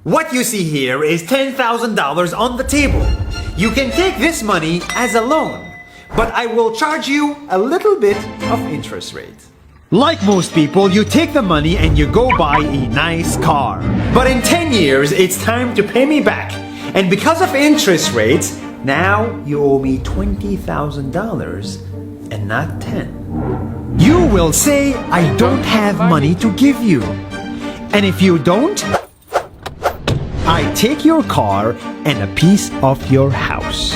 What you see here is $10,000 on the table. You can take this money as a loan, but I will charge you a little bit of interest rate. Like most people, you take the money and you go buy a nice car. But in 10 years, it's time to pay me back. And because of interest rates, now you owe me $20,000 and not 10. You will say, I don't have money to give you. And if you don't, I take your car and a piece of your house.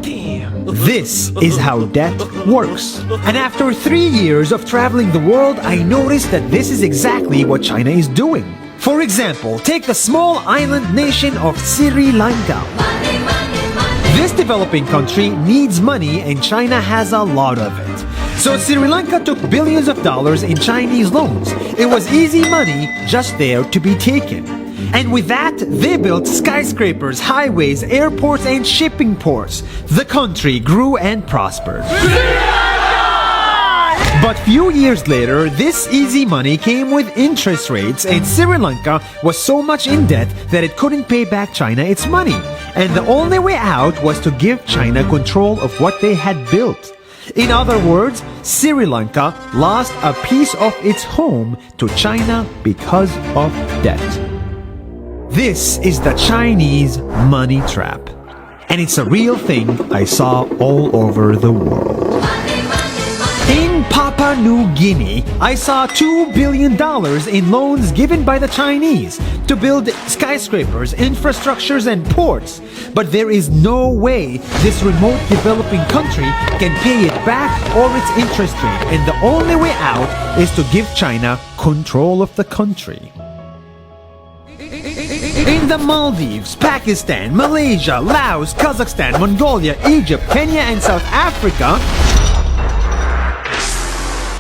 Damn. This is how debt works. And after 3 years of traveling the world, I noticed that this is exactly what China is doing. For example, take the small island nation of Sri Lanka. This developing country needs money and China has a lot of it. So Sri Lanka took billions of dollars in Chinese loans. It was easy money just there to be taken. And with that, they built skyscrapers, highways, airports, and shipping ports. The country grew and prospered. But few years later, this easy money came with interest rates, and Sri Lanka was so much in debt that it couldn't pay back China its money. And the only way out was to give China control of what they had built. In other words, Sri Lanka lost a piece of its home to China because of debt. This is the Chinese money trap. And it's a real thing I saw all over the world. In Papua New Guinea, I saw $2 billion in loans given by the Chinese to build skyscrapers, infrastructures, and ports. But there is no way this remote developing country can pay it back or its interest rate, and the only way out is to give China control of the country. In the Maldives, Pakistan, Malaysia, Laos, Kazakhstan, Mongolia, Egypt, Kenya, and South Africa,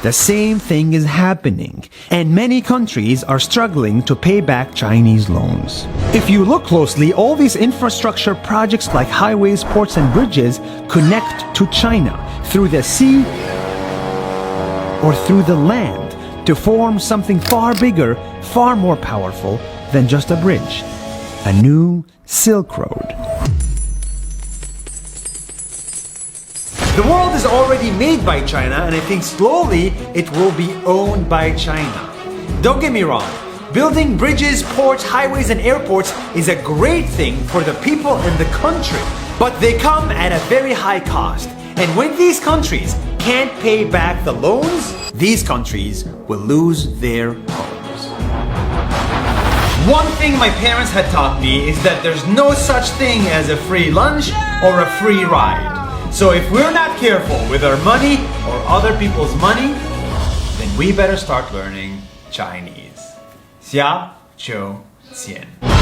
the same thing is happening, and many countries are struggling to pay back Chinese loans. If you look closely, all these infrastructure projects like highways, ports, and bridges connect to China through the sea or through the land to form something far bigger, far more powerful than just a bridge, a new Silk Road. The world is already made by China, and I think slowly it will be owned by China. Don't get me wrong, building bridges, ports, highways, and airports is a great thing for the people and the country, but they come at a very high cost. And when these countries can't pay back the loans, these countries will lose their homes. One thing my parents had taught me is that there's no such thing as a free lunch or a free ride. So if we're not careful with our money or other people's money, then we better start learning Chinese. 下周见。